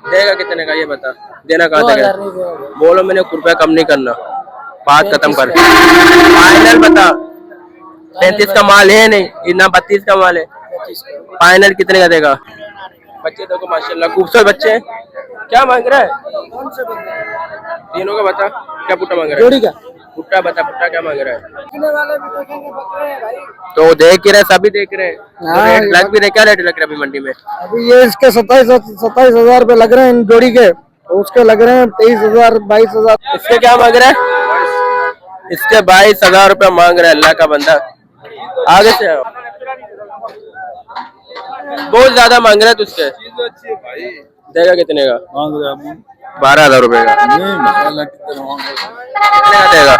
देगा कितने का ये बता, देना कहाँ तक है? बोलो मैंने रुपया कम नहीं करना, बात खत्म कर, फाइनल बता। 35 का माल है नहीं, इतना 32 का माल है, फाइनल कितने का देगा? बच्चे देखो माशाल्लाह खूबसूरत बच्चे हैं। क्या मांग रहा है? तीनों का बता, क्या पुट्टा मांग रहा है? पुट्टा बता, पुट्टा क्या मांग रहा है? तो देख ही रहे, सभी देख रहे हैं। तो रेट लग भी रहे, क्या रेट लग रहा है अभी मंडी में? अभी ये इसके 27,000 रुपए लग रहे हैं इन जोड़ी के, उसके लग रहे हैं 23,000 22,000। इसके क्या मांग रहा है? इसके 22,000 रुपया मांग रहा है अल्लाह का बंदा। आगे से आओ। बहुत ज्यादा मांग रहा है तुझसे, देगा कितने का? 12,000 रुपए का। कितने का देगा?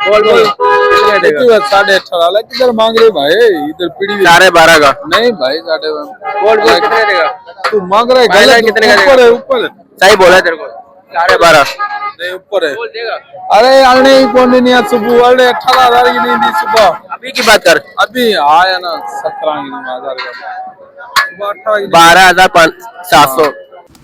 बोल बोल, कितने का देगा? 18.5 किधर मांग रहे भाई, इधर पीढ़ी 12.5 का। नहीं भाई 12.5। बोल बोल, कितने देगा? तू मांग रहा है गलत, कितने का देगा? ऊपर सही बोला तेरे को, 12.5 ऊपर है। बोल देगा। अरे अरे कौन नहीं आज सुबह, अरे 18,000 की नहीं दी सुबह, अभी की बात कर, अभी आया ना 17,000 का, 12,700।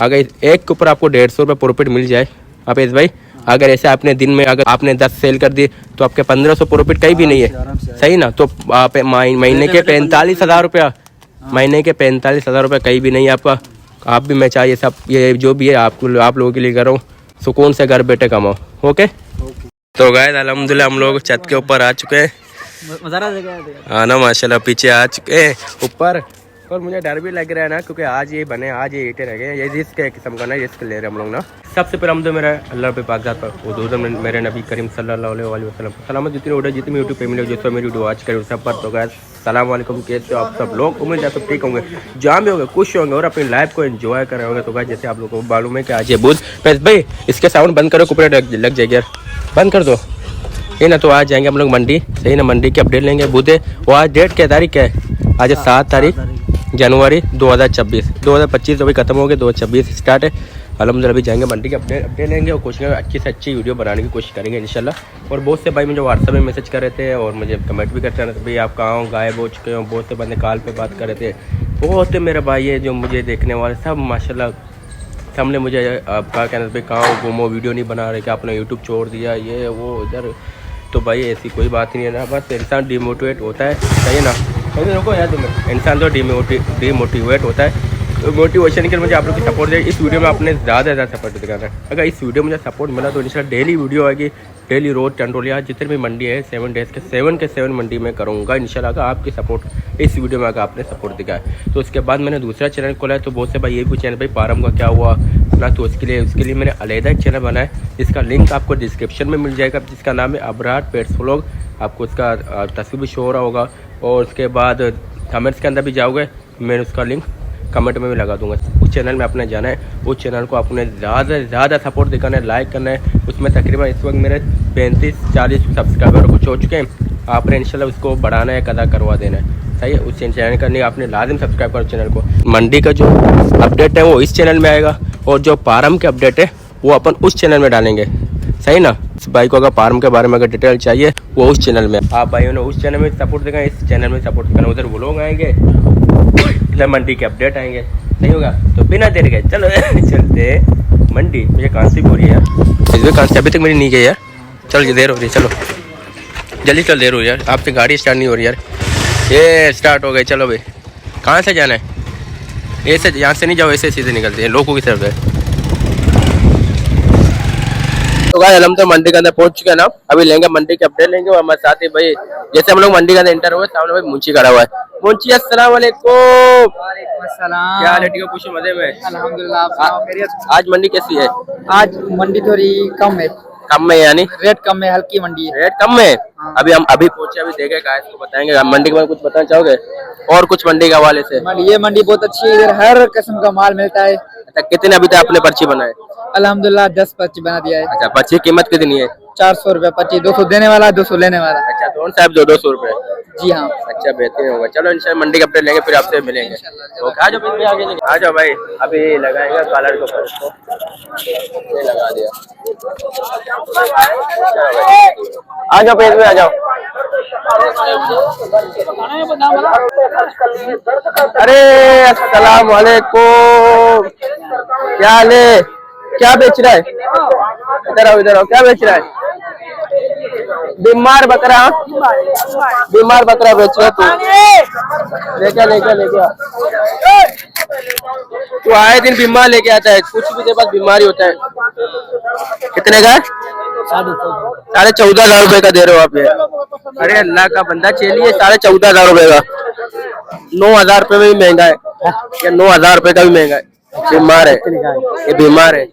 अगर एक के ऊपर आपको 150 रुपये प्रॉफिट मिल जाए अपेश भाई, अगर ऐसे आपने दिन में अगर आपने 10 सेल कर दी तो आपके 1500 प्रॉफिट कहीं भी नहीं है, सही ना? तो आप महीने के 45,000 रुपया, महीने के 45,000 रुपये कहीं भी नहीं है आपका। आप भी, मैं चाहिए सब ये जो भी है आपको, आप लोगों के लिए कर रहा हूँ, सुकून से घर बैठे कमाओ। ओके तो गाइस अल्हम्दुलिल्लाह हम लोग छत के ऊपर आ चुके हैं, हाँ ना माशाल्लाह, पीछे आ चुके हैं ऊपर। और मुझे डर भी लग रहा है ना, क्योंकि आज ये बने, आज ये ईंटें रह गए, ये रिस्क है किस्म का ना, रिस्क ले रहे हैं हम लोग ना। सबसे पहले हम तो मेरा अल्लाह पे पाकज़ात पर मेरे नबी करीम सल्लल्लाहु अलैहि वसल्लम सलामत जितनी वीडियो जितनी यूट्यूब पे मिले जिसको मेरी वीडियो वॉच करें सब पर। तो गाइस सलाम वालेकुम, कैसे हो आप सब लोग? उम्मीद है सब ठीक होंगे, जहाँ भी होंगे खुश होंगे और अपनी लाइफ को एंजॉय कर रहे होंगे। तो गाइस जैसे आप लोगों को मालूम है कि आज ये बुध, भाई इसके साउंड बंद करो, कुपड़े लग जाएगी यार, बंद कर दो ये ना। तो आज जाएंगे हम लोग मंडी, सही ना? मंडी की अपडेट लेंगे। बुध है वो, आज डेट क्या तारीख क्या है? आज 7 तारीख जनवरी 2024। 2025 तो अभी खत्म हो गया, 2026 स्टार्ट है। अल्हम्दुलिल्लाह अभी जाएंगे मंडी के अपडेट लेंगे और कोशिश अच्छी से अच्छी वीडियो बनाने की कोशिश करेंगे इंशाल्लाह। और बहुत से भाई मुझे व्हाट्सएप में मैसेज कर रहे थे और मुझे कमेंट भी करते रहते, भाई आप कहाँ हो, गायब हो चुके हो। बहुत से बंदे कॉल पे बात कर रहे थे, बहुत से मेरे भाई है जो मुझे देखने वाले सब माशाल्लाह, सामने मुझे कहा कहना भाई कहाँ हो, घूमो, वीडियो नहीं बना रहे, कि आपने यूट्यूब छोड़ दिया, ये वो इधर। तो भाई ऐसी कोई बात नहीं है ना, बस इंसान डिमोटिवेट होता है, सही है ना? रुको यार, तुम्हें इंसान तो डिमोटिवेट होता है, तो मोटिवेशन के लिए मुझे आप लोग की सपोर्ट दे। इस वीडियो में आपने ज़्यादा सपोर्ट दिखाना है। अगर इस वीडियो में मुझे सपोर्ट मिला तो इंशाल्लाह डेली वीडियो आएगी, डेली रोज टंडोलिया जितने भी मंडी है 7 डेज़ के 7 मंडी में करूँगा इंशाल्लाह। अगर आपकी सपोर्ट इस वीडियो में अगर आपने सपोर्ट दिखाया तो उसके बाद मैंने दूसरा चैनल खोला है। तो बहुत से भाई ये भी चैनल भाई पारम का क्या हुआ ना, तो उसके लिए मैंने अलहदा एक चैनल बनाया जिसका लिंक आपको डिस्क्रिप्शन में मिल जाएगा, जिसका नाम है अबरार पेट्स व्लॉग। आपको उसका तस्वीर भी शो हो रहा होगा और उसके बाद कमेंट्स के अंदर भी जाओगे, मैं उसका लिंक कमेंट में भी लगा दूंगा। उस चैनल में आपने जाना है, उस चैनल को आपने ज़्यादा से ज़्यादा सपोर्ट दिखाना है, लाइक करना है। उसमें तकरीबन इस वक्त मेरे 35-40 सब्सक्राइबर कुछ हो चुके हैं। आपने इंशाल्लाह उसको बढ़ाना है, कदा करवा देना है, सही है? उस चैनल करने आपने लाजिम सब्सक्राइब करो चैनल को। मंडी का जो अपडेट है वो इस चैनल में आएगा और जो पारम के अपडेट है वो अपन उस चैनल में डालेंगे, सही ना? इस भाई को अगर फार्म के बारे में अगर डिटेल चाहिए वो उस चैनल में, आप भाइयों ने उस चैनल में सपोर्ट देगा, इस चैनल में सपोर्ट करना। उधर वो लोग आएंगे, मंडी के अपडेट आएंगे, सही होगा? तो बिना देर के चलो चलते मंडी। मुझे कांसी हो रही है यार, इसमें कांसी अभी तक मेरी नहीं गई यार। चलो देर हो रही है, चलो जल्दी चल, देर हो रही है यार। आपसे गाड़ी स्टार्ट नहीं हो रही यार, ये स्टार्ट हो गई। चलो भाई कहाँ से जाना है? ऐसे यहाँ से नहीं जाओ, ऐसे सीधे निकलते हैं लोगों की तरफ है। तो गाइस हम तो मंडी के अंदर पहुंच चुके हैं ना, अभी लेंगे मंडी के अपडेट लेंगे। और हमारे साथ ही भाई जैसे हम लोग मंडी के अंदर एंटर हुए, सामने भाई मुंशी खड़ा हुआ है। मुंशी अस्सलाम वालेकुम। क्या हाल है? ठीक है, खुशी मजे में? अल्हम्दुलिल्लाह। आज मंडी कैसी है? आज मंडी थोड़ी कम है। कम में यानी रेट कम है, हल्की मंडी है। रेट कम में? अभी हम अभी पहुंचे, अभी देखे गाइस को बताएंगे मंडी के बारे में। कुछ बताना चाहोगे और कुछ मंडी के हवाले से? ये मंडी बहुत अच्छी है, इधर हर किस्म का माल मिलता है। अच्छा, कितने अभी तक आपने पर्ची बनाए? अल्हम्दुलिल्लाह 10 पर्ची बना दिया है। अच्छा, पर्ची की कीमत कितनी है? 400 रुपए पर्ची, 200 देने वाला 200 लेने वाला। अच्छा, दोनों साहब 200 रुपए? जी हाँ। अच्छा, बेहतरीन होगा। चलो इंशाल्लाह मंडी के अपडेट लेंगे, फिर आपसे मिलेंगे। ओके, आ जाओ आगे, आ जाओ भाई। अभी लगाएगा कलर के ऊपर इसको, ये लगा दिया। आ जाओ पेज में, आ जाओ। अरे अस्सलाम वालेकुम। क्या हाल है? क्या बेच रहा है? इधर आओ, इधर आओ, क्या बेच रहा है? बीमार बकरा बेच रहा है तू। लेके आ। तू आए दिन बीमार लेके आता है, कुछ भी तेरे पास बीमारी होता है। कितने का है? 14,500 रुपए का दे रहे हो आप ये? अरे अल्लाह का बंदा, चलिए 14,500 रुपए का। 9,000 रुपए में भी महंगा है, या 9,000 रुपए का भी महंगा है। बीमार है ये, बीमार है।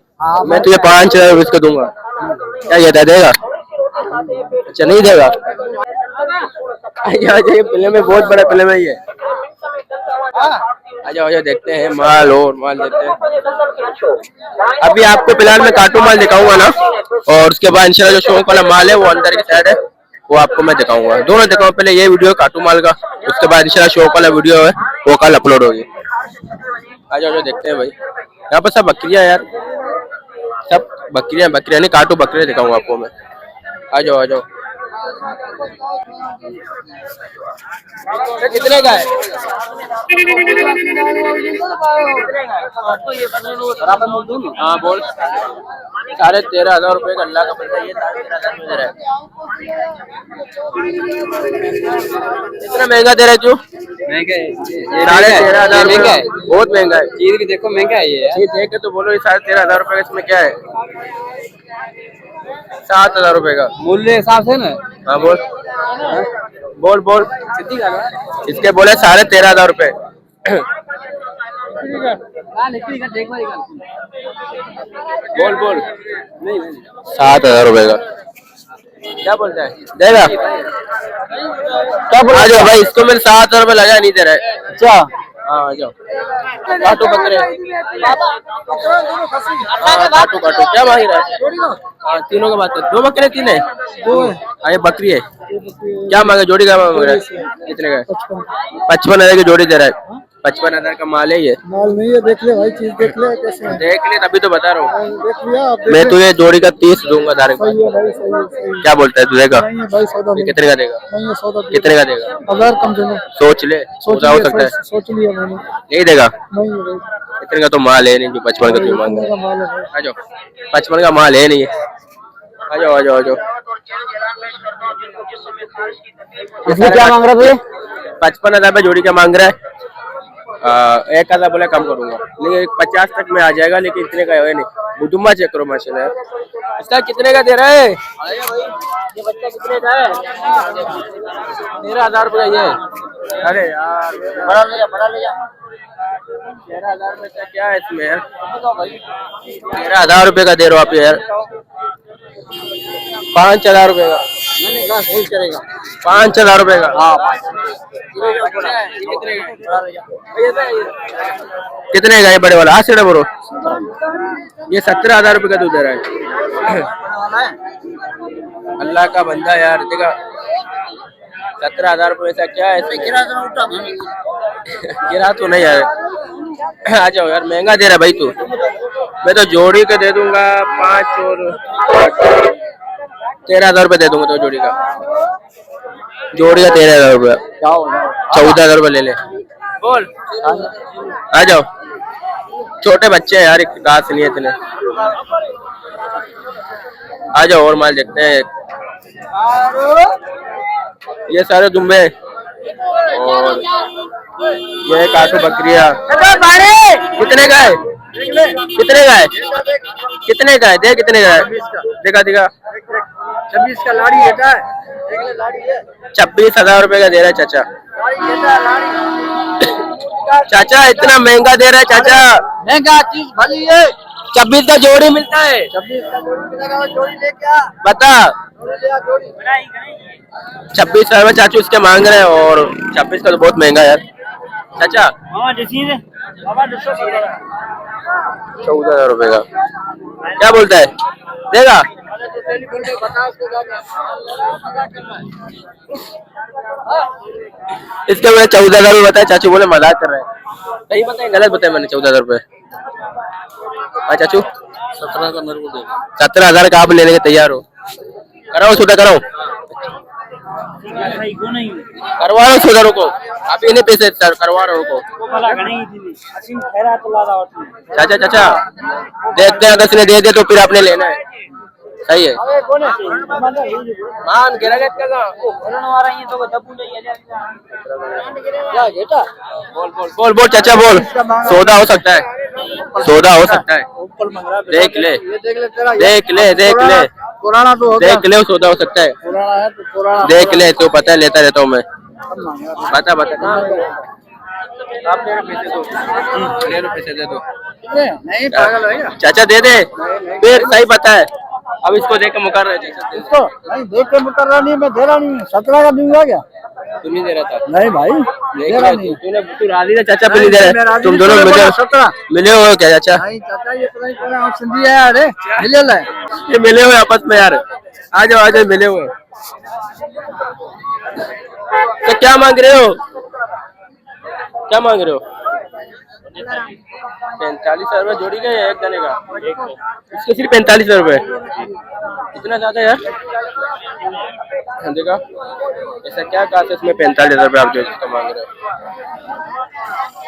मैं तुझे 5,000 रुपए इसको दूंगा, क्या ये दे देगा? अच्छा नहीं देगा। ये फिल्म में बहुत बड़ा फिल्म है ये। आजा आजा, देखते हैं माल, और माल देखते हैं। अभी आपको फिलहाल मैं काटू माल दिखाऊंगा ना, और उसके बाद इंशाल्लाह जो शौक वाला माल है वो अंदर की साइड है, वो आपको मैं दिखाऊंगा। दोनों दिखाऊंगा, पहले ये वीडियो काटू माल का, उसके बाद इंशाल्लाह शौक वाला वीडियो है वो कल अपलोड होगी। आजा आजा, देखते हैं भाई। यहाँ पर सब बकरियां यार, सब बकरियां नहीं, काटू बकरियां दिखाऊंगा आपको मैं। आ जाओ आ जाओ। कितने का है? हाँ बोल। 13,500 रुपए का अल्लाह का बंदा ये 13,500 में दे रहा है। इतना महंगा दे रहा है क्यों? महंगा है, 13,500 महंगा है, बहुत महंगा है। चीज भी देखो महंगा है ये। चीज देख के तो बोलो, ये 13,500 रुपए का, इसमें क्या है? 7,000 रुपए का मूल्य हिसाब से ना। हाँ बोल बोल बोल। इसके बोले 13,500 रुपए। बोल बोल। 7,000 रुपए का क्या बोलता है? देगा क्या बोल? आ जाओ भाई, इसको मैंने 7,000 रुपए लगा, नहीं दे रहा है। अच्छा हाँ आ जाओ। काटो बकरे, काटो काटो। क्या मांग रहा है? हाँ तीनों का बात है। 2 बकरे 3 है? हाँ ये बकरी है। क्या मांगे? जोड़ी का मांग रहा है? कितने का? 55,000 की जोड़ी दे रहा है। 55,000 का माल है ये। माल नहीं है, देख ले भाई, चीज देख ले कैसे है। देख ले, तभी तो बता रहा हूँ। देख लिया आप? मैं तुझे जोड़ी का 30 दूंगा डायरेक्ट। सही है भाई, सही है, सही है। क्या बोलता है तू? देगा? नहीं है भाई, सौदा नहीं। कितने का देगा? नहीं है सौदा। कितने का देगा? 1000 कम देना। सोच ले, सौदा हो सकता है। सोच लिया मैंने। नहीं देगा? नहीं है भाई, इतने का तो माल है नहीं जो 55 का तू मांग रहा का माल है भाई। है। आ जाओ, 55 का माल है नहीं। आ जाओ आ जाओ आ जाओ। इसमें क्या मांग रहा है? 55,000 रुपये जोड़ी का मांग रहा है। 1,000 बोला कम करूंगा, लेकिन 50 तक में आ जाएगा, लेकिन इतने का है नहीं। बुजुम्मा चेक करो माशाल्लाह। इसका कितने का दे रहा है? ये बच्चा कितने का है? 13,000 रुपये ये। अरे यार बड़ा ले जा 13,000 रुपये का क्या है इसमें यार? 13,000 रुपये का दे रहे हो आप यार। 5,000 रुपये का करेगा। 5,000 रुपये का। हाँ कितने का ये बड़े वाला? 80 बोलो। ये 17,000 रुपये का दूध दे रहा है। अल्लाह का बंदा यार, देखा 17,000 रुपये ऐसा क्या है? गिरा तो नहीं यार। आ जाओ यार, महंगा दे रहा है भाई तू। मैं तो जोड़ी का दे दूंगा 5 और 13,000 रुपये दे दूंगा तो जोड़ी का। जोड़ी का 13,000 रुपये। 14,000 रुपये ले ले। बोल आ जाओ। छोटे बच्चे हैं यार, एक घास नहीं है इतने। आ जाओ और माल देखते हैं। ये सारे दुम्बे और ये काटू बकरिया। कितने का है? कितने का है? कितने का है? देख कितने का है? देखा देखा 26 का लाड़ी है। 26,000 रुपए का दे रहा है चाचा। चाचा इतना महंगा दे रहा है चाचा। महंगा चीज भली है। 26 का जोड़ी मिलता है। 26 का जोड़ी मिलेगा, जोड़ी लेके आ। बता 26,000 में चाचू उसके मांग रहे हैं, और 26 का तो बहुत महंगा है यार चाचा। 14,000 रुपए का क्या बोलता है? देगा? इसके मैंने 14,000 रुपये बताया, चाचू बोले मजाक कर रहे हैं। सही बताए गलत बताया मैंने? 14,000 रुपये। हाँ चाचू 17 का मेरे को दे। 17,000 का आप लेने के तैयार हो? कराओ छोटा कराओ, करवा लो 14,000 को। आप इन्हें पैसे करवा रहे हो को। चाचा चाचा देखते हैं अगर उसने दे दे तो फिर आपने लेना है। सही है। मान गिरा बोल बोल चाचा बोल। सौदा हो सकता है, सौदा हो सकता है। देख ले देख ले देख ले पुराना तो होगा, देख ले, सौदा हो सकता है। पुराना है तो पुराना देख ले, तो पता है लेता रहता हूँ मैं। बता बता आप पैसे दो, ले लो पैसे दे दो। नहीं पागल है क्या? चाचा दे दे फिर, सही पता है। अब इसको देख के मुकर रहे चाचा। इसको नहीं देख के मुकर रहा नहीं, मैं दे रहा नहीं। 17 का दूंगा क्या? तू नहीं दे रहा था? नहीं भाई दे रहा नहीं। तू राजी ना चाचा पे नहीं दे रहा। तुम दोनों मिले 17 मिले हो क्या चाचा? नहीं चाचा ये पता नहीं कौन सिंधी है यार, मिले ले ये मिले हुए आपस में यार। आ जाओ मिले हुए। तो क्या मांग रहे हो, क्या मांग रहे हो? 45 रुपए जोड़ी का या एक जने का? इसके सिर्फ 45 रुपए, इतना ज्यादा यार। देखा ऐसा क्या कहा था इसमें? 45 रुपए आप जो इसका मांग रहे हो?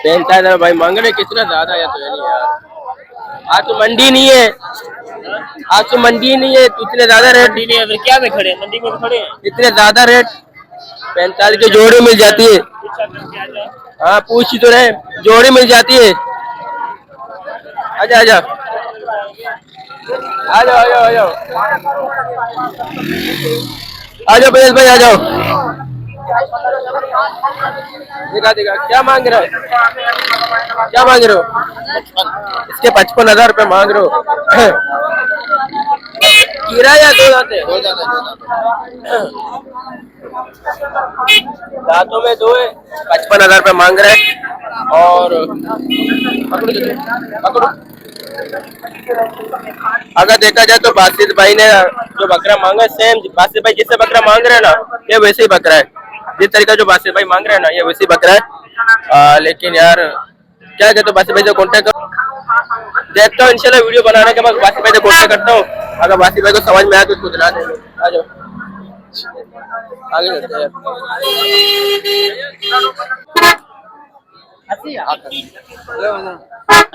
45 भाई मांग रहे, कितना ज्यादा है तो नहीं यार। आज तो मंडी नहीं है, आज तो मंडी नहीं है, तो इतने ज्यादा रेट नहीं है। फिर क्या में खड़े, मंडी में खड़े हैं, इतने ज्यादा रेट। 45 की जोड़ी मिल जाती है। हाँ पूछ ही तो रहे, जोड़ी मिल जाती है। आजा आजा आ जाओ आ जाओ आ जाओ आ जाओ परेश भाई आ जाओ। दिखा दिखा क्या मांग रहे हो, क्या मांग रहे हो? इसके 55,000 रुपए मांग रहे हो। किराया दो जाते दांतों में दो है। 55,000 रुपए मांग रहे हैं। और पकड़ो अगर देखा जाए तो बासित भाई ने जो बकरा मांगा सेम बासित भाई जिससे बकरा मांग रहे हैं ना, ये वैसे ही बकरा है। जिस तरीका जो बासित भाई मांग रहे हैं ना, ये वैसे ही बकरा है। लेकिन यार क्या कहते हो, बासित भाई से कॉन्टेक्ट करो। देखता हूँ इंशाल्लाह वीडियो बनाने के बाद बासित भाई से कॉन्टेक्ट करता हूँ। अगर बासित भाई को समझ में आया तो उसको दिला देंगे। आ जाओ आगे चलते हैं।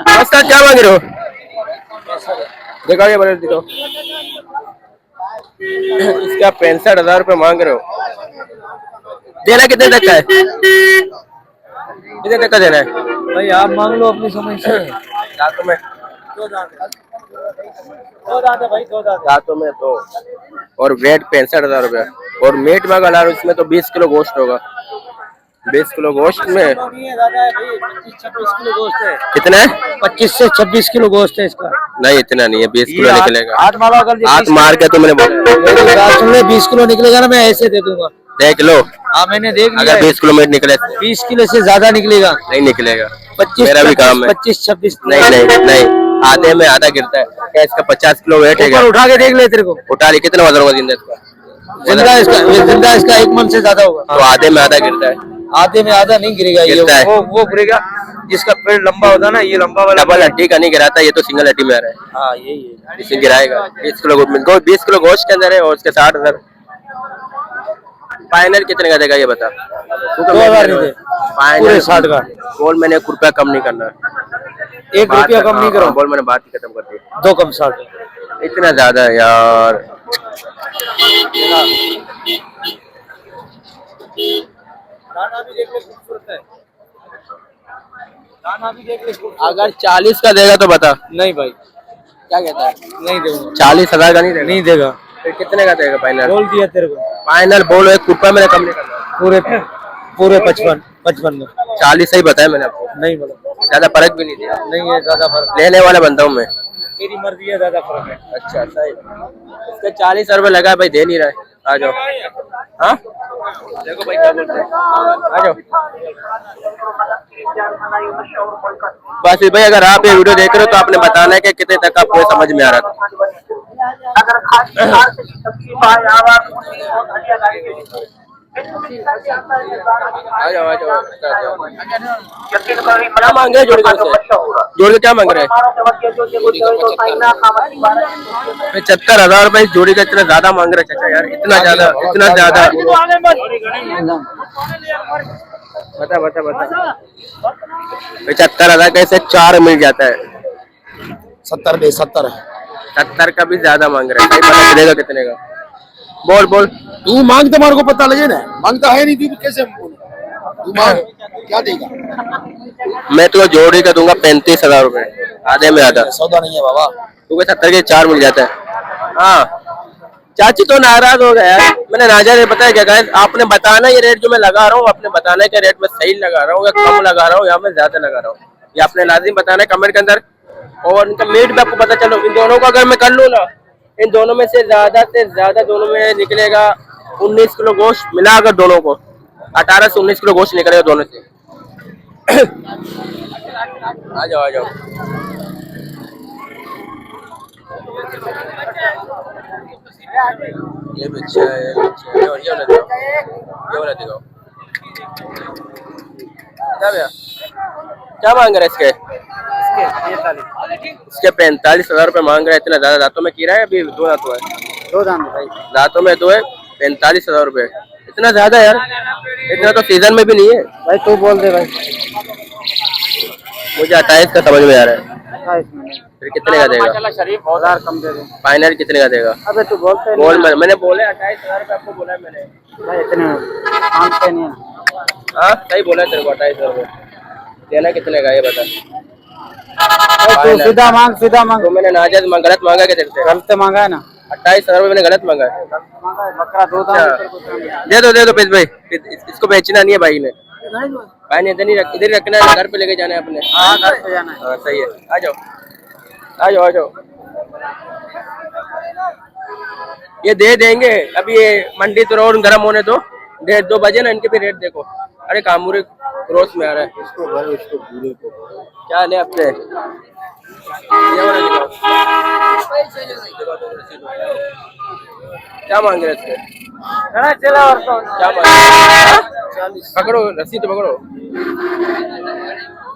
नमस्कार, क्या मांग रहे हो? दिखाओ ये बड़े दिखाओ। इसका 65,000 रुपए मांग रहे हो। देना कितने तक का है? कितने तक का देना है भाई? आप मांग लो अपनी समझ से। दांतों में दो दांत है भाई, 2 दांत। दांतों में तो, और वेट 65,000 रुपए। और मीट में अगर उसमें तो 20 किलो गोश्त होगा। 20 किलो गोश्त में 25-26 किलो गोश्त है। कितना है? 25 से 26 किलो गोश्त है इसका। नहीं इतना नहीं है, 20 किलो निकलेगा। हाथ मारो, अगर हाथ मार के तुमने बोला 20 किलो निकलेगा ना, मैं ऐसे दे दूंगा। देख लो। हाँ मैंने देख लिया। अगर 20 किलो मीट निकले 20 किलो से ज्यादा निकलेगा। नहीं निकलेगा। 25 मेरा भी काम है। 25-26 नहीं नहीं नहीं, आधे में आधा गिरता है। क्या इसका 50 किलो वेट है क्या? उठा के देख ले तेरे को। उठा ली, कितना वजन होगा जिंदा इसका? जिंदा इसका 1 मन से ज्यादा होगा। तो आधे में आधा गिरता है। आधे में आधा नहीं गिरेगा ये, गिरता है। वो गिरेगा जिसका पेड़ लंबा होता है ना, ये लंबा वाला डबल हड्डी का नहीं गिराता, ये तो सिंगल हड्डी में आ रहा है। हाँ यही है। इसे गिराएगा 20 किलो 20 किलो गोश्त के अंदर है। और उसके 60,000 फाइनल कितने का देगा ये बता? 2,000 फाइनल 60 का। बोल, मैंने 1 रुपया कम नहीं करना। 1 रुपया कम नहीं करो। बोल, मैंने बात ही खत्म कर दी। 2 कम 60। इतना ज्यादा है यार। दाना भी देख ले, खूबसूरत है। दाना भी देख ले। अगर 40 का देगा तो बता। नहीं भाई, क्या कहता है? नहीं देगा। 40,000 का नहीं देगा? नहीं देगा। फिर कितने का देगा फाइनल? बोल दिया तेरे को। फाइनल बोलो, 1 रुपया मैंने कम नहीं करना। पूरे 55 में। 40 सही बताया मैंने आपको, नहीं बोला। ज्यादा फर्क भी नहीं दिया। नहीं है ज्यादा फर्क। लेने वाला बनता हूँ मैं। तेरी मर्जी है, ज्यादा फर्क है। अच्छा सही। इसका 40 रुपए लगा भाई, दे नहीं रहा है। आ जाओ। हाँ देखो भाई क्या बोलते हैं। आ जाओ बस भाई, अगर आप ये वीडियो देख रहे हो तो आपने बताना है कि कितने तक आपको समझ में आ रहा था। आ जाओ आ जाओ। क्या मांग रहे जोड़ के? जोड़ के क्या मांग रहे हैं? 75,000 रुपए जोड़ी का। इतना ज्यादा मांग रहे चाचा यार, इतना ज्यादा इतना ज्यादा। बता बता बता। 75,000 कैसे 4 मिल जाता है? 70 दे 70 70 का भी ज्यादा मांग रहा है, सही पता चलेगा कितने का? बोल बोल। तू मांग तो मार को पता लगे ना, मांगता है नहीं तू कैसे हम बोले? तू मांग क्या देगा? मैं तुझे जोड़ी का दूंगा 35,000 रुपए, आधे में आधा। सौदा नहीं है बाबा। तुझे 70 के 4 मिल जाता है। हाँ चाची तो नाराज हो गया यार, मैंने नाजा पता है क्या गाइस, आपने बताना ये रेट जो मैं लगा रहा हूँ, आपने बताना है कि रेट में सही लगा रहा हूँ या कम लगा रहा हूँ या मैं ज्यादा लगा रहा हूँ, ये आपने लाजिम बताना है कमेंट के अंदर। और इनका मेट भी आपको पता चलो, इन दोनों का अगर मैं कर लूँ ना, इन दोनों में से ज्यादा दोनों में निकलेगा 19 किलो गोश्त मिला, अगर दोनों को 18 से 19 किलो गोश्त निकलेगा दोनों से। आ जाओ आ जाओ। ये बच्चा है, ये बच्चा है, ये वाला दिखाओ, ये वाला दिखाओ। क्या भैया क्या मांग रहा है इसके? इसके 45,000 रुपए मांग रहा है। इतना ज्यादा दांतों में कीड़ा है, अभी 2 दांतों है, 2 दांत भाई, दांतों में 2 है। 45,000 रुपए इतना ज्यादा यार, इतना तो सीजन में भी नहीं है भाई तू बोल दे भाई। मुझे 28 का समझ में आ रहा है। 28 में फिर कितने का देगा? शरीफ 1000 कम दे दे। फाइनल कितने का देगा? अबे तू बोलते बोल, मैंने बोले 28,000 रुपए आपको बोला है मैंने। भाई, इतने मांगते नहीं है। हाँ सही बोला तेरे को, 28,000 रुपए देना कितने का ये बता। तू सीधा मांग। तो मैंने नाजायज गलत मांगा क्या तेरे से? गलत मांगा है ना? 28,000 रुपए मैंने गलत मांगा है। मांगा है बकरा 2 दांत। दे दो प्लीज भाई, इसको बेचना नहीं है भाई ने। भाई ने इधर ही रखना है, घर पे लेके जाना है अपने। हाँ घर पे जाना है। हाँ सही है, आ जाओ आ जाओ आ जाओ। ये दे देंगे, अभी ये मंडी तो और गर्म होने दो, 1:30-2 बजे ना, इनके भी रेट देखो। अरे कामूरी क्रॉस में आ रहा है, क्या ले अपने ये वाला दिखाओ। क्या मांग रहे थे? क्या मांग रहे? पकड़ो रस्सी तो पकड़ो।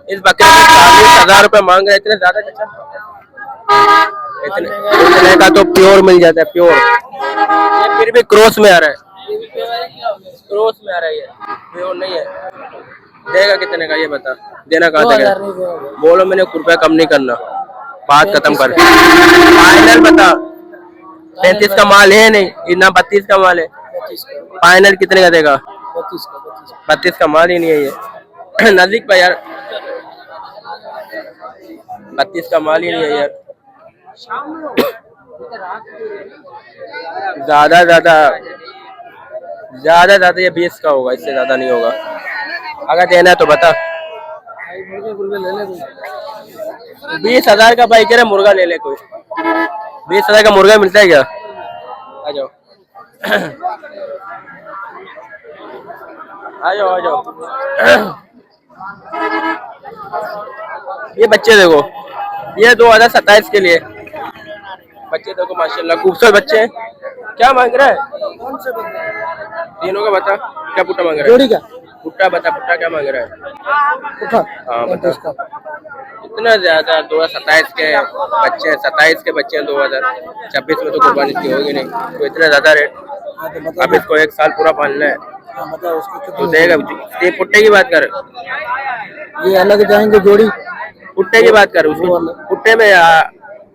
इस बकरे में 40,000 रुपए मांग रहे, इतने ज्यादा चाचा? इतने का तो प्योर मिल जाता है, प्योर। ये फिर भी क्रॉस में आ रहा है, क्रॉस में आ रहा है, ये प्योर नहीं है। देगा कितने का ये बता, देना कहाँ तक है? बोलो मैंने रुपया कम नहीं करना, बात खत्म कर। फाइनल बता, 35 का माल है नहीं, इतना 32 का माल है। फाइनल कितने का देगा? 32 का माल ही नहीं है ये। नजदीक पे यार, 32 का माल ही नहीं है यार। ज्यादा ये 20 का होगा, इससे ज्यादा नहीं होगा। अगर देना है तो बता। 20,000 का भाई कह रहे मुर्गा ले ले कोई। 20,000 का मुर्गा मिलता है क्या? आ जाओ आ जाओ आ जाओ। ये बच्चे देखो, ये 2027 के लिए बच्चे देखो, माशाल्लाह खूबसूरत बच्चे हैं। क्या मांग रहा है? तीनों का बता, क्या पुट्टा मांग रहा है? जोड़ी का पुट्टा बता, पुट्टा क्या मांग रहा है? हाँ बता। इतना ज्यादा 2027 के बच्चे हैं, 27 के बच्चे हैं, 2026 में तो कुर्बानी की होगी नहीं, तो इतना ज्यादा रेट। अब इसको 1 साल पूरा पालना है तो देगा। ये पुट्टे की बात कर, ये अलग जाएंगे जोड़ी। पुट्टे की बात कर, उसको पुट्टे में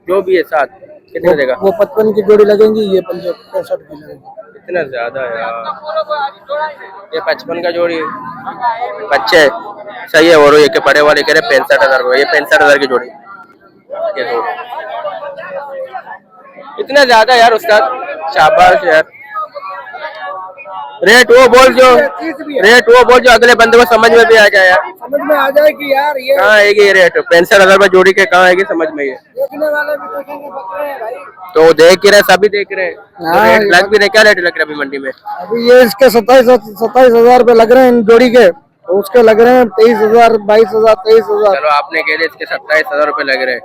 जो भी है साथ कितने देगा? वो 55 की जोड़ी लगेंगी, ये 65 की लगेंगी। इतना ज्यादा यार, ये 55 का जोड़ी बच्चे सही है। और ये के बड़े वाले कह रहे 65,000 रुपये, ये 65,000 की जोड़ी। ये दो इतना ज्यादा यार उस्ताद, शाबाश यार। रेट वो बोल जो अगले बंदे को समझ में भी आ जाए यार, समझ में आ जाएगी यार। ये कहाँ आएगी ये रेट? 65,000 रुपये जोड़ी के कहाँ आएगी समझ में? ये देखने वाले भी देखेंगे बकरे हैं भाई। तो देख ही रहे, सभी देख रहे हैं। तो रेट लग भी रहे, क्या रेट लग रहा है अभी मंडी में? अभी ये इसके 27,000 रुपए लग रहे हैं इन जोड़ी के, तो उसके लग रहे हैं 23,000, 22,000, 23,000। चलो आपने कह दिया इसके 27,000 रुपए लग रहे हैं,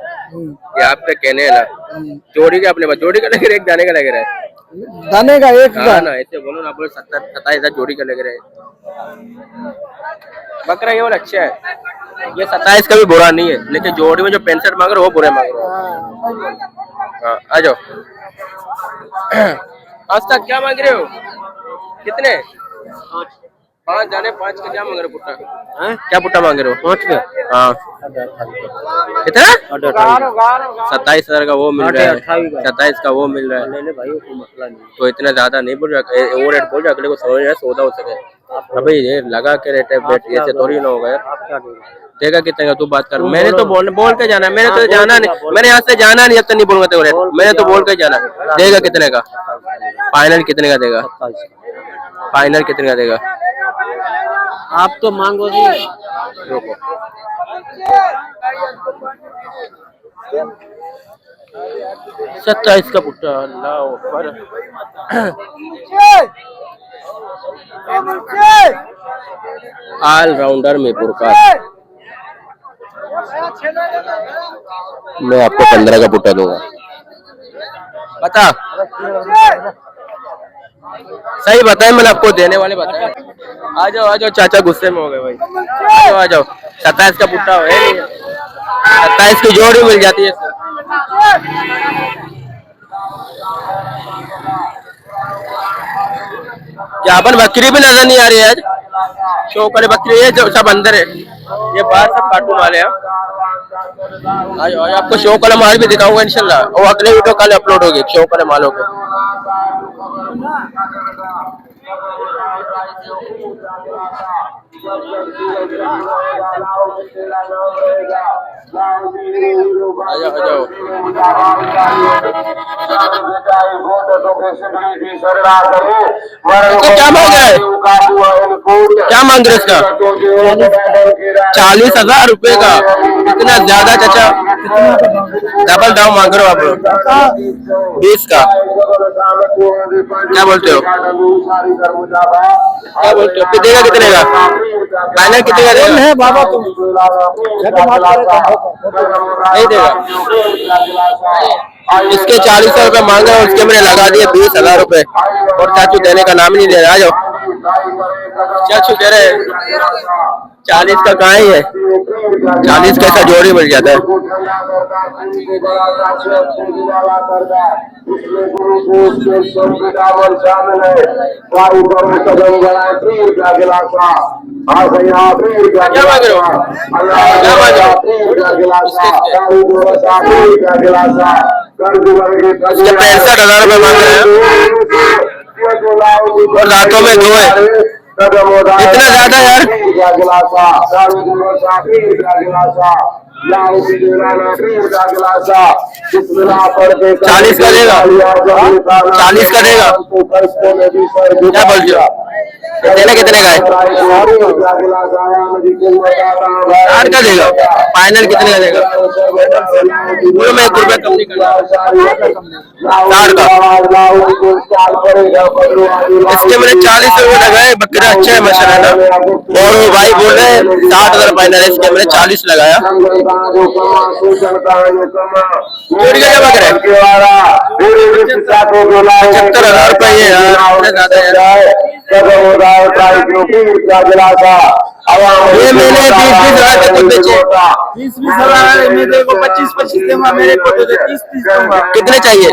ये आपके कहने ना। जोड़ी का अपने जोड़ी का लग रहा है, एक दाने का लग रहा है? दाने का एक हाँ ना, ऐसे बोलो ना, बोलो 27,000 जोड़ी का लग रहा है। बकरा ये वाला अच्छा है, ये 27 का भी बुरा नहीं है, लेकिन जोड़ी में जो 65 मांग रहे हो वो बुरे मांग रहे हो। हाँ आ जाओ। आज तक क्या मांग रहे हो? कितने? 5 जाने 5 का क्या मांग रहे हो पुट्टा? क्या पुट्टा मांग रहे हो? 5 का? हाँ कितना? 27,000 का वो मिल रहा है, 27 का वो मिल रहा है। तो इतना ज्यादा नहीं बोल रहा, वो रेट बोल रहा, अगले को समझ रहा है सौदा हो सके। अभी ये लगा के रेट है बेट, ऐसे थोड़ी ना होगा यार। देगा कितने का तू बात कर। मैंने तो बोल के जाना, मैंने तो जाना नहीं, मैंने यहाँ से जाना नहीं जब तक नहीं बोलूंगा तेरे रेट। मैंने तो बोल के जाना। देगा कितने का? फाइनल कितने का देगा? फाइनल कितने का देगा? आप तो मांगो जी। रुको 27 का पुट्टा। अल्लाह अकबर। ऑल राउंडर में पुरकार। मैं आपको 15 का पुट्टा दूंगा। बता सही बताए, मैंने आपको देने वाले बताए। आ जाओ चाचा, गुस्से में हो गए भाई। आ जाओ 27 का पुट्टा है नहीं, 27 की जोड़ी मिल जाती है। यहाँ पर बकरी भी नजर नहीं आ रही है आज। शौक बकरी है जो सब अंदर है, ये बाहर सब कार्टून वाले हैं। आज आपको शौक वाला माल भी दिखाऊंगा इंशाल्लाह, और अगले वीडियो कल अपलोड होगी शौक वाले मालों के। क्या मांग रहा है? क्या मांग रहे इसका? 40,000 रुपए का? इतना ज्यादा चाचा, डबल दाम मांग रहे हो आप लोग। 20 का क्या बोलते हो? क्या बोलते हो? देगा कितने का? फाइनल कितने का देगा? है बाबा तुम नहीं देगा। इसके 40,000 रुपए मांग रहे हैं, उसके मैंने लगा दिए 20,000 रुपए, और चाचू देने का नाम नहीं दे रहा। आ जाओ चाचू कह रहे 40 का कहाँ ही है, 40 कैसा जोड़ी मिल जाता है। क्या मांग रहे हो? क्या मांग रहे हो? 65,000 रुपए मांग रहे हैं, और रातों में 2 है। इतना ज्यादा यार। 40 का देगा? 40 का देगा? क्या बोलते हो? देना कितने का है? 60 का देगा? फाइनल कितने का देगा? बोलो मैं 1 रुपया कम नहीं करना। 60 का? इसके मैंने 40 रुपये लगाए, बकरा अच्छा है माशाल्लाह, और वो भाई बोल रहे 60,000 फाइनल है, इसके मैंने 40 लगाया। जोड़ी का क्या लग रहा है? 75,000 रुपये है यार, ज्यादा है। ये मैंने 20,000 के खुद बेचे। 20,000 में देखो 25 दूंगा, मेरे को तो 30 दूंगा। कितने चाहिए?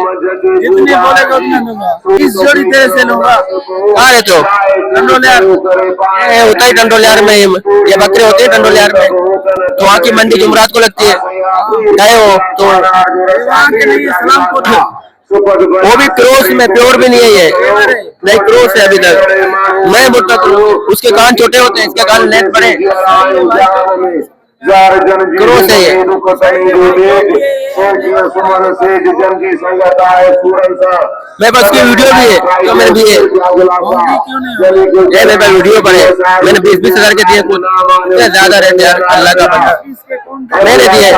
जितने बोलेगा उतने दूंगा। 30 जोड़ी तेरे से लूंगा। कहाँ रहते हो? डंडोलियार। ये होता ही डंडोलियार में, ये बकरे होते हैं डंडोलियार में। तो वहाँ की मंडी जुमरात को लगती है, गए हो तो? वहाँ के नहीं, इस्लाम को था। वो भी क्रॉस में, प्योर भी नहीं है ये, नहीं क्रॉस है अभी तक। मैं बोलता उसके कान छोटे होते हैं, इसके कान लेंथ बड़े। क्रॉस है ये। मैं बस की वीडियो भी है तो मेरे भी है, ये मेरे पास वीडियो पर है। मैंने 20,000 के दिए कुछ, ज्यादा रहते यार, अल्लाह का बंदा मैंने दिए।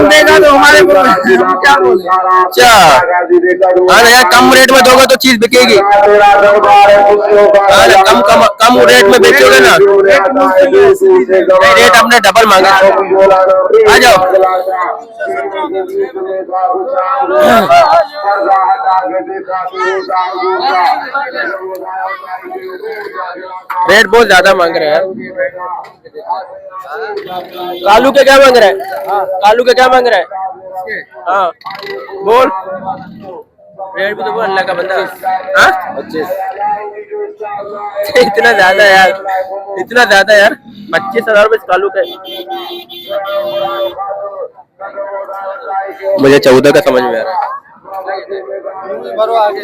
देगा तो हमारे को क्या बोले? अच्छा हाँ यार, कम रेट में दोगे तो चीज बिकेगी। कम रेट में बेचोगे ना, रेट अपने डबल मांगा। आ जाओ रेट बहुत ज्यादा मांग रहे हैं। कालू के क्या मांग रहा है? कालू के क्या मांग रहा है? हाँ बोल। रेट भी तो वो अल्लाह का बंदा। हाँ 25। इतना ज्यादा यार, इतना ज्यादा यार। 25,000 रुपये कालू का। मुझे 14 का समझ में आ रहा है।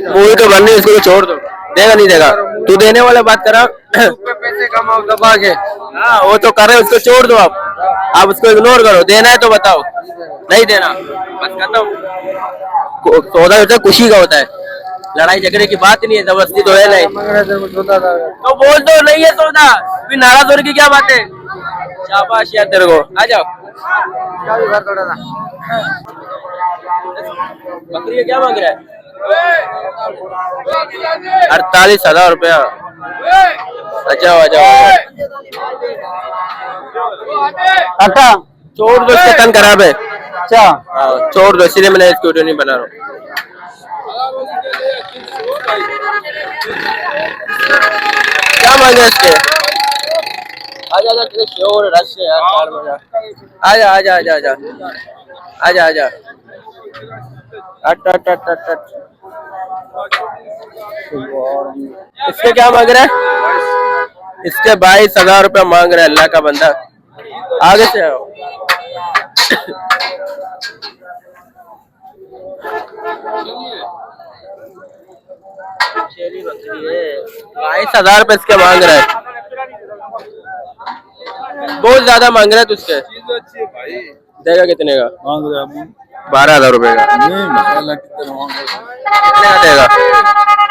मूवी तो बननी है, इसको तो छोड़ दो। देगा नहीं देगा, तू देने वाला बात करा। पैसे कमाओ दबा के। हाँ वो तो कर रहे, उसको छोड़ दो आप उसको इग्नोर करो। देना है तो बताओ, नहीं देना बस खत्म। सौदा होता है खुशी का होता है, लड़ाई झगड़े की बात नहीं है, जबरदस्ती तो है नहीं। तो बोल दो नहीं है सौदा, फिर नाराज होने की क्या बात है। शाबाश यार तेरे को, आ जाओ। बकरी क्या मांग रहा है? 48,000 रुपया। अच्छा आ जाओ। हटा छोड़ दो, इसका तन खराब है। अच्छा हाँ छोड़ दो, इसलिए मैंने इसकी वीडियो नहीं बना रहा हूँ। क्या मांगे इसके? आजा आजा, तेरे शोर रश है यार, चार बजा। आजा आजा आजा आजा आजा आजा। हट हट हट हट हट। इसके क्या मांग रहा है? इसके 22,000 रुपया मांग रहा है, अल्लाह का बंदा। आगे से आओ। 22,000 रुपये इसके मांग रहा है, बहुत ज्यादा मांग रहा है तुझसे। देगा कितने का? मांग रहा 12,000 रुपए का। कितने का देगा?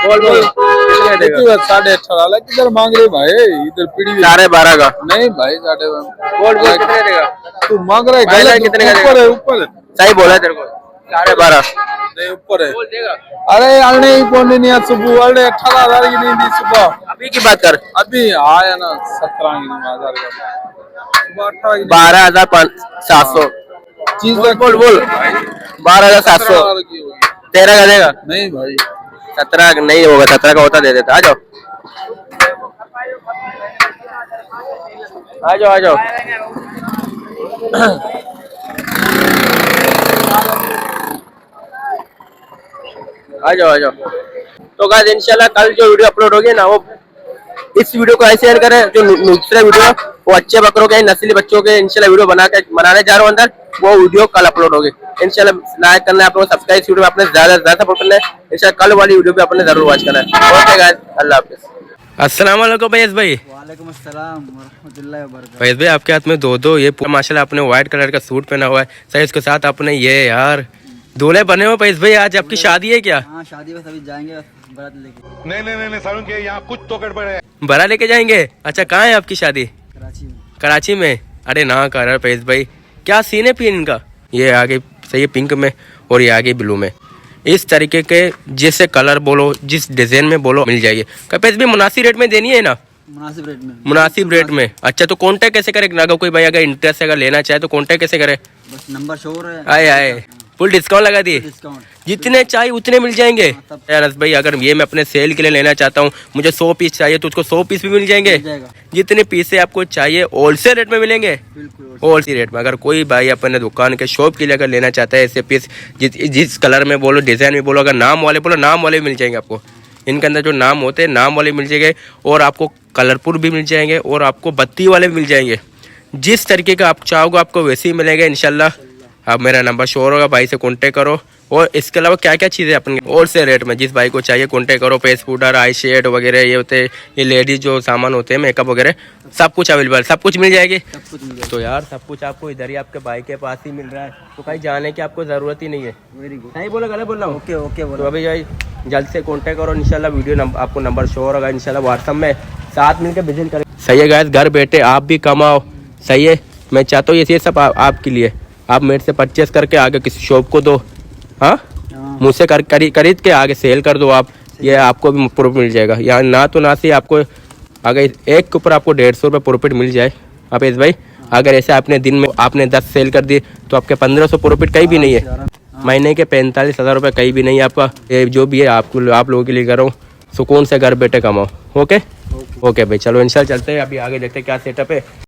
बोल बोल, कितने का देगा? 18.5 लाख किधर मांग रहे भाई? इधर पीढ़ी 12.5 का। नहीं भाई 12.5। बोल बोल, कितने देगा? तू मांग रहा है भाई, गलत। कितने का ऊपर देगा? है ऊपर है। सही बोला है तेरे को, 12.5 नहीं ऊपर है। बोल देगा। अरे अल्ले ही कौन नहीं है सुबह? अल्ले 18,000 की नहीं दी सुबह। अभी की बात कर। अभी आया ना 17,000 का सुबह 18 की 12,700 चीज बोल बोल बोल। 12,700 की होगी। 13 का देगा? नहीं भाई 17 नहीं होगा, 17 का होता दे देता। आ जाओ आ जाओ आ जाओ। आ जाओ आ जाओ। तो गाइस इंशाल्लाह कल जो वीडियो अपलोड होगी ना, वो इस वीडियो को ऐसे शेयर करें। जो दूसरा वीडियो वो अच्छे बकरों के नस्ली बच्चों के इंशाल्लाह वीडियो बनाने जा रहा हूँ अंदर, वो वीडियो कल अपलोड होगी इंशाल्लाह। लाइक करना है आप लोगों को, सब्सक्राइब वीडियो में अपने ज्यादा सपोर्ट करना है इंशाल्लाह। कल वाली वीडियो भी अपने जरूर वॉच करना है। ओके गाइस, अल्लाह हाफिज़। अस्सलाम वालेकुम फैज भाई। वालेकुम अस्सलाम वरहमतुल्लाहि वबरकातुहू। फैज भाई आपके हाथ में दो ये माशाल्लाह आपने व्हाइट कलर का सूट पहना हुआ है, सही उसके साथ आपने ये यार दूल्हे बने हो फैज भाई। आज आपकी शादी है क्या? हाँ शादी बस अभी जाएंगे बारात लेके। नहीं सारुण के यहाँ कुछ तो गड़बड़ है। बरा लेके जाएंगे? अच्छा कहाँ है आपकी शादी? कराची में। कराची में? अरे ना कर फैज भाई, क्या सीन है फिर इनका? ये आगे सही है पिंक में और ये आगे ब्लू में। इस तरीके के जैसे कलर बोलो, जिस डिजाइन में बोलो मिल जाएगी। फैज भाई मुनासिब रेट में देनी है ना? मुनासिब रेट में। मुनासिब रेट में। अच्छा तो कॉन्टेक्ट कैसे करे? अगर कोई भाई अगर इंटरेस्ट अगर लेना चाहे तो कॉन्टेक्ट कैसे करे? बस नंबर शो है। आए आए फुल डिस्काउंट लगा दिए, डिस्काउंट जितने चाहिए उतने मिल जाएंगे। अनस भाई अगर ये मैं अपने सेल के लिए लेना चाहता हूँ, मुझे 100 पीस चाहिए तो उसको 100 पीस भी मिल जाएंगे। जितने पीस से आपको चाहिए होलसेल रेट में मिलेंगे, होलसेल रेट में। अगर कोई भाई अपने दुकान के शॉप के लिए अगर लेना चाहता है ऐसे पीस, जिस कलर में बोलो, डिजाइन में बोलो, अगर नाम वाले बोलो, नाम वाले भी मिल जाएंगे आपको। इनके अंदर जो नाम होते हैं नाम वाले मिल जाएंगे, और आपको कलरफुल भी मिल जाएंगे, और आपको बत्ती वाले भी मिल जाएंगे। जिस तरीके का आप चाहोगे आपको वैसे ही मिलेगा इंशाल्लाह। आप मेरा नंबर शो होगा, भाई से कॉन्टेक्ट करो। और इसके अलावा क्या क्या चीज़ें अपने होलसेल रेट में जिस भाई को चाहिए कॉन्टेक्ट करो। फेस पाउडर, आई शेड वगैरह ये होते हैं, ये लेडीज जो सामान होते हैं मेकअप वगैरह, सब कुछ अवेलेबल, सब कुछ मिल जाएगी। तो यार सब कुछ आपको इधर ही आपके भाई के पास ही मिल रहा है, तो कहीं जाने की आपको ज़रूरत ही नहीं है। Very good. नहीं बोला, गलत बोल रहा हूँ? ओके ओके तो बोलो। अभी भाई जल्द से कॉन्टेक्ट करो इंशाल्लाह। वीडियो आपको नंबर शो होगा इंशाल्लाह व्हाट्सअप में, साथ मिलकर विजिट करें। सही है गाइस, घर बैठे आप भी कमाओ। सही है, मैं चाहता हूँ ये सब आपके लिए। आप मेरे से परचेस करके आगे किसी शॉप को दो, हाँ मुझसे खरीद के आगे सेल कर दो आप, ये आपको भी प्रॉफिट मिल जाएगा। या ना तो ना से आपको अगर एक के ऊपर आपको 150 रुपये प्रॉफिट मिल जाए आप इस भाई, अगर ऐसे आपने दिन में आपने 10 सेल कर दिए तो आपके 1500 प्रॉफिट कहीं भी नहीं है। महीने के 45,000 रुपये कहीं भी नहीं है आपका। ये जो भी है आप लोगों के लिए करो, सुकून से घर बैठे कमाओ। ओके ओके भाई, चलो इंशाल्लाह चलते हैं, अभी आगे देखते हैं क्या सेटअप है।